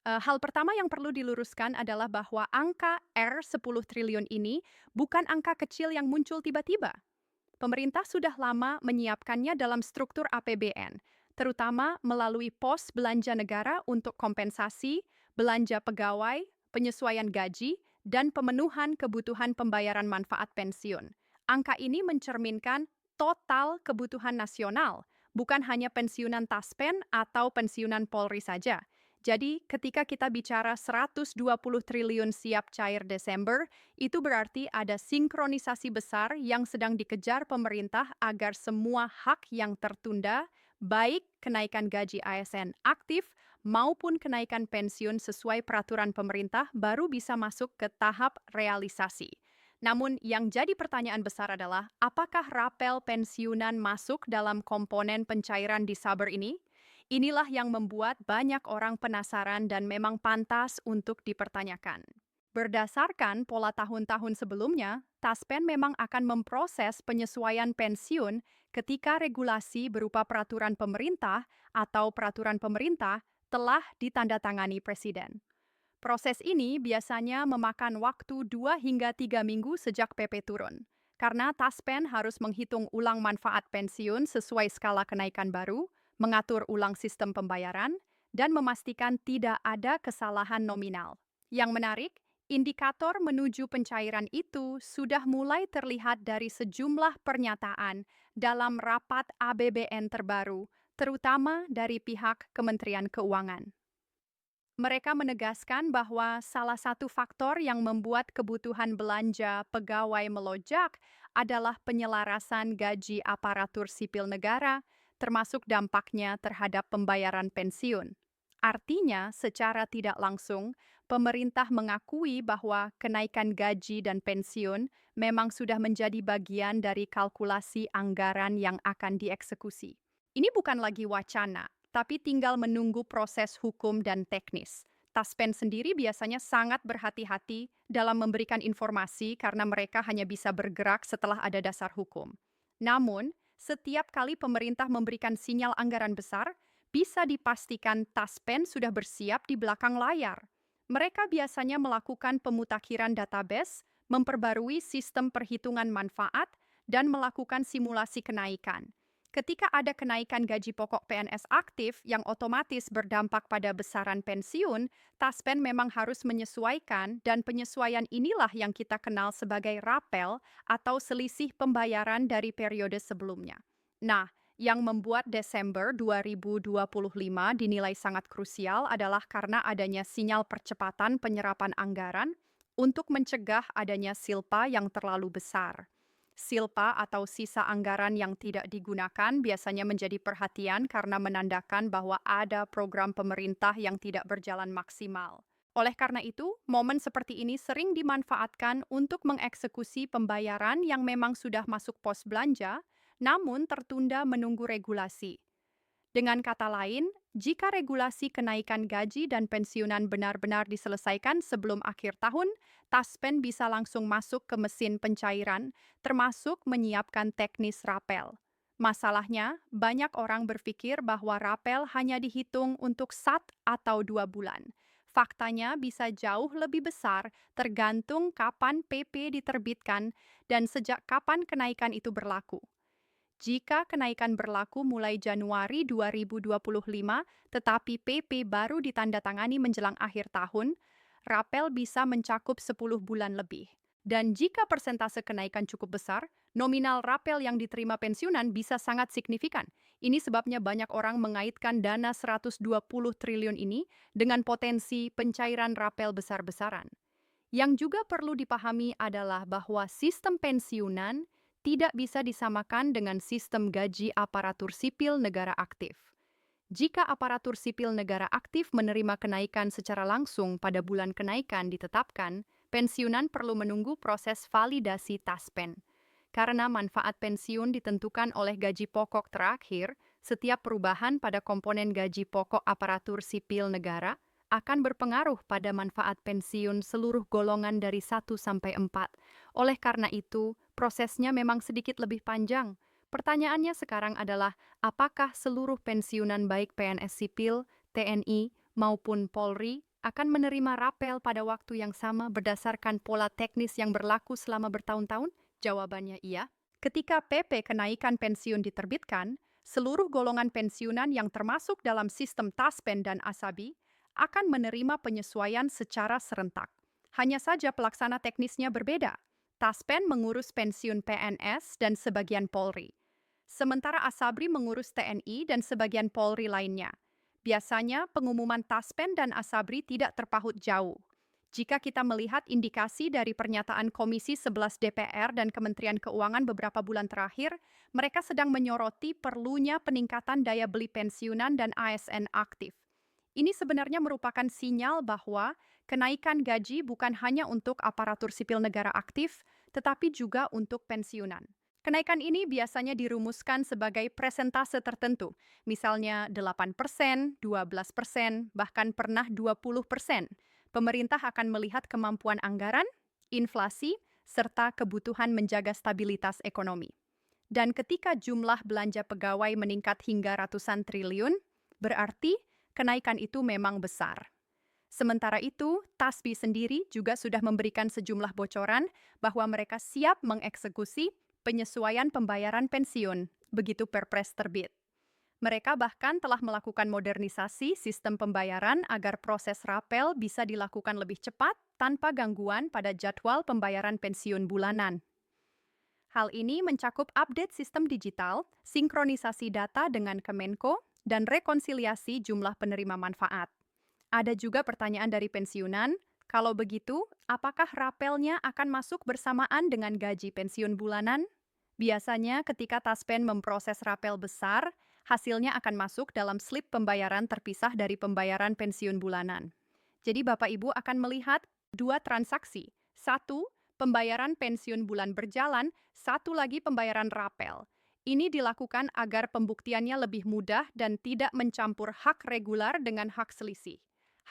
Hal pertama yang perlu diluruskan adalah bahwa angka R10 triliun ini bukan angka kecil yang muncul tiba-tiba. Pemerintah sudah lama menyiapkannya dalam struktur APBN, terutama melalui pos belanja negara untuk kompensasi, belanja pegawai, penyesuaian gaji, dan pemenuhan kebutuhan pembayaran manfaat pensiun. Angka ini mencerminkan total kebutuhan nasional, bukan hanya pensiunan Taspen atau pensiunan Polri saja. Jadi, ketika kita bicara 120 triliun siap cair Desember, itu berarti ada sinkronisasi besar yang sedang dikejar pemerintah agar semua hak yang tertunda, baik kenaikan gaji ASN aktif maupun kenaikan pensiun sesuai peraturan pemerintah, baru bisa masuk ke tahap realisasi. Namun, yang jadi pertanyaan besar adalah, apakah rapel pensiunan masuk dalam komponen pencairan di Saber ini? Inilah yang membuat banyak orang penasaran dan memang pantas untuk dipertanyakan. Berdasarkan pola tahun-tahun sebelumnya, Taspen memang akan memproses penyesuaian pensiun ketika regulasi berupa peraturan pemerintah atau peraturan pemerintah telah ditandatangani Presiden. Proses ini biasanya memakan waktu 2 hingga 3 minggu sejak PP turun, karena Taspen harus menghitung ulang manfaat pensiun sesuai skala kenaikan baru, mengatur ulang sistem pembayaran, dan memastikan tidak ada kesalahan nominal. Yang menarik, indikator menuju pencairan itu sudah mulai terlihat dari sejumlah pernyataan dalam rapat ABBN terbaru, terutama dari pihak Kementerian Keuangan. Mereka menegaskan bahwa salah satu faktor yang membuat kebutuhan belanja pegawai melonjak adalah penyelarasan gaji aparatur sipil negara, termasuk dampaknya terhadap pembayaran pensiun. Artinya, secara tidak langsung, pemerintah mengakui bahwa kenaikan gaji dan pensiun memang sudah menjadi bagian dari kalkulasi anggaran yang akan dieksekusi. Ini bukan lagi wacana, tapi tinggal menunggu proses hukum dan teknis. Taspen sendiri biasanya sangat berhati-hati dalam memberikan informasi karena mereka hanya bisa bergerak setelah ada dasar hukum. Namun, setiap kali pemerintah memberikan sinyal anggaran besar, bisa dipastikan Taspen sudah bersiap di belakang layar. Mereka biasanya melakukan pemutakhiran database, memperbarui sistem perhitungan manfaat, dan melakukan simulasi kenaikan. Ketika ada kenaikan gaji pokok PNS aktif yang otomatis berdampak pada besaran pensiun, Taspen memang harus menyesuaikan dan penyesuaian inilah yang kita kenal sebagai rapel atau selisih pembayaran dari periode sebelumnya. Nah, yang membuat Desember 2025 dinilai sangat krusial adalah karena adanya sinyal percepatan penyerapan anggaran untuk mencegah adanya silpa yang terlalu besar. Silpa atau sisa anggaran yang tidak digunakan biasanya menjadi perhatian karena menandakan bahwa ada program pemerintah yang tidak berjalan maksimal. Oleh karena itu, momen seperti ini sering dimanfaatkan untuk mengeksekusi pembayaran yang memang sudah masuk pos belanja, namun tertunda menunggu regulasi. Dengan kata lain, jika regulasi kenaikan gaji dan pensiunan benar-benar diselesaikan sebelum akhir tahun, Taspen bisa langsung masuk ke mesin pencairan, termasuk menyiapkan teknis rapel. Masalahnya, banyak orang berpikir bahwa rapel hanya dihitung untuk 1 atau 2 bulan. Faktanya bisa jauh lebih besar tergantung kapan PP diterbitkan dan sejak kapan kenaikan itu berlaku. Jika kenaikan berlaku mulai Januari 2025, tetapi PP baru ditandatangani menjelang akhir tahun, rapel bisa mencakup 10 bulan lebih. Dan jika persentase kenaikan cukup besar, nominal rapel yang diterima pensiunan bisa sangat signifikan. Ini sebabnya banyak orang mengaitkan dana 120 triliun ini dengan potensi pencairan rapel besar-besaran. Yang juga perlu dipahami adalah bahwa sistem pensiunan tidak bisa disamakan dengan sistem gaji aparatur sipil negara aktif. Jika aparatur sipil negara aktif menerima kenaikan secara langsung pada bulan kenaikan ditetapkan, pensiunan perlu menunggu proses validasi Taspen. Karena manfaat pensiun ditentukan oleh gaji pokok terakhir, setiap perubahan pada komponen gaji pokok aparatur sipil negara akan berpengaruh pada manfaat pensiun seluruh golongan dari 1 sampai 4. Oleh karena itu, prosesnya memang sedikit lebih panjang. Pertanyaannya sekarang adalah, apakah seluruh pensiunan baik PNS sipil, TNI, maupun Polri akan menerima rapel pada waktu yang sama berdasarkan pola teknis yang berlaku selama bertahun-tahun? Jawabannya iya. Ketika PP kenaikan pensiun diterbitkan, seluruh golongan pensiunan yang termasuk dalam sistem Taspen dan Asabi akan menerima penyesuaian secara serentak. Hanya saja pelaksana teknisnya berbeda. Taspen mengurus pensiun PNS dan sebagian Polri, sementara Asabri mengurus TNI dan sebagian Polri lainnya. Biasanya pengumuman Taspen dan Asabri tidak terpaut jauh. Jika kita melihat indikasi dari pernyataan Komisi 11 DPR dan Kementerian Keuangan beberapa bulan terakhir, mereka sedang menyoroti perlunya peningkatan daya beli pensiunan dan ASN aktif. Ini sebenarnya merupakan sinyal bahwa kenaikan gaji bukan hanya untuk aparatur sipil negara aktif, tetapi juga untuk pensiunan. Kenaikan ini biasanya dirumuskan sebagai presentase tertentu, misalnya 8%, 12%, bahkan pernah 20%. Pemerintah akan melihat kemampuan anggaran, inflasi, serta kebutuhan menjaga stabilitas ekonomi. Dan ketika jumlah belanja pegawai meningkat hingga ratusan triliun, berarti kenaikan itu memang besar. Sementara itu, TASBI sendiri juga sudah memberikan sejumlah bocoran bahwa mereka siap mengeksekusi penyesuaian pembayaran pensiun begitu Perpres terbit. Mereka bahkan telah melakukan modernisasi sistem pembayaran agar proses rapel bisa dilakukan lebih cepat tanpa gangguan pada jadwal pembayaran pensiun bulanan. Hal ini mencakup update sistem digital, sinkronisasi data dengan Kemenko, dan rekonsiliasi jumlah penerima manfaat. Ada juga pertanyaan dari pensiunan, kalau begitu, apakah rapelnya akan masuk bersamaan dengan gaji pensiun bulanan? Biasanya ketika Taspen memproses rapel besar, hasilnya akan masuk dalam slip pembayaran terpisah dari pembayaran pensiun bulanan. Jadi Bapak Ibu akan melihat dua transaksi. Satu, pembayaran pensiun bulan berjalan, satu lagi pembayaran rapel. Ini dilakukan agar pembuktiannya lebih mudah dan tidak mencampur hak regular dengan hak selisih.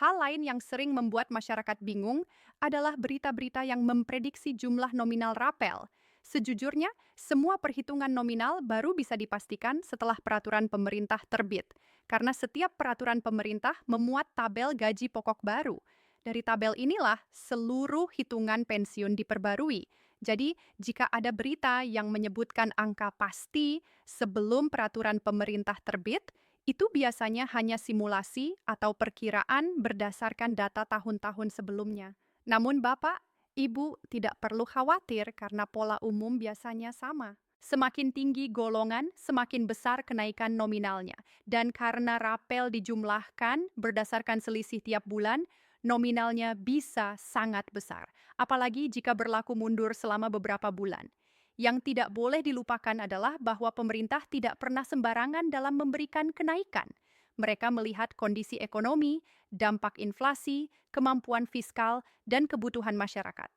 Hal lain yang sering membuat masyarakat bingung adalah berita-berita yang memprediksi jumlah nominal rapel. Sejujurnya, semua perhitungan nominal baru bisa dipastikan setelah peraturan pemerintah terbit, karena setiap peraturan pemerintah memuat tabel gaji pokok baru. Dari tabel inilah seluruh hitungan pensiun diperbarui. Jadi, jika ada berita yang menyebutkan angka pasti sebelum peraturan pemerintah terbit, itu biasanya hanya simulasi atau perkiraan berdasarkan data tahun-tahun sebelumnya. Namun Bapak, Ibu tidak perlu khawatir karena pola umum biasanya sama. Semakin tinggi golongan, semakin besar kenaikan nominalnya. Dan karena rapel dijumlahkan berdasarkan selisih tiap bulan, nominalnya bisa sangat besar, apalagi jika berlaku mundur selama beberapa bulan. Yang tidak boleh dilupakan adalah bahwa pemerintah tidak pernah sembarangan dalam memberikan kenaikan. Mereka melihat kondisi ekonomi, dampak inflasi, kemampuan fiskal, dan kebutuhan masyarakat.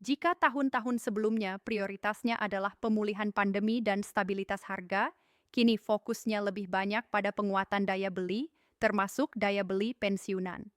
Jika tahun-tahun sebelumnya prioritasnya adalah pemulihan pandemi dan stabilitas harga, kini fokusnya lebih banyak pada penguatan daya beli, termasuk daya beli pensiunan.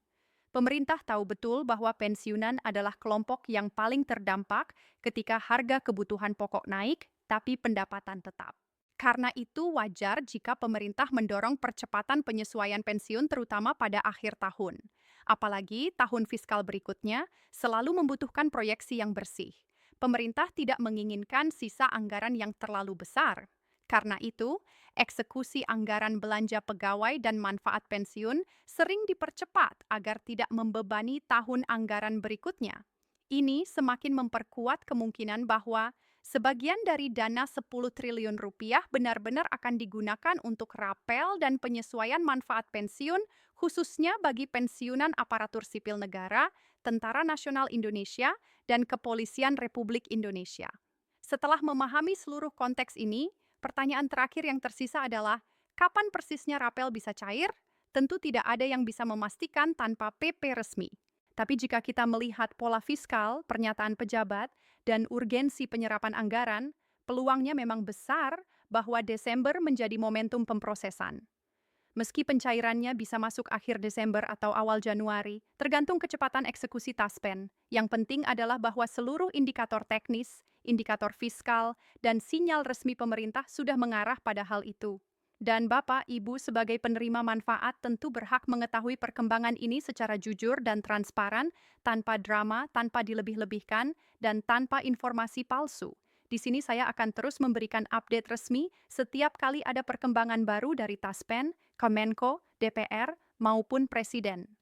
Pemerintah tahu betul bahwa pensiunan adalah kelompok yang paling terdampak ketika harga kebutuhan pokok naik, tapi pendapatan tetap. Karena itu wajar jika pemerintah mendorong percepatan penyesuaian pensiun terutama pada akhir tahun. Apalagi tahun fiskal berikutnya selalu membutuhkan proyeksi yang bersih. Pemerintah tidak menginginkan sisa anggaran yang terlalu besar. Karena itu, eksekusi anggaran belanja pegawai dan manfaat pensiun sering dipercepat agar tidak membebani tahun anggaran berikutnya. Ini semakin memperkuat kemungkinan bahwa sebagian dari dana 10 triliun rupiah benar-benar akan digunakan untuk rapel dan penyesuaian manfaat pensiun, khususnya bagi pensiunan aparatur sipil negara, Tentara Nasional Indonesia, dan Kepolisian Republik Indonesia. Setelah memahami seluruh konteks ini, pertanyaan terakhir yang tersisa adalah, kapan persisnya rapel bisa cair? Tentu tidak ada yang bisa memastikan tanpa PP resmi. Tapi jika kita melihat pola fiskal, pernyataan pejabat, dan urgensi penyerapan anggaran, peluangnya memang besar bahwa Desember menjadi momentum pemprosesan. Meski pencairannya bisa masuk akhir Desember atau awal Januari, tergantung kecepatan eksekusi Taspen. Yang penting adalah bahwa seluruh indikator teknis, indikator fiskal, dan sinyal resmi pemerintah sudah mengarah pada hal itu. Dan Bapak, Ibu sebagai penerima manfaat tentu berhak mengetahui perkembangan ini secara jujur dan transparan, tanpa drama, tanpa dilebih-lebihkan, dan tanpa informasi palsu. Di sini saya akan terus memberikan update resmi setiap kali ada perkembangan baru dari Taspen, Kemenko, DPR, maupun Presiden.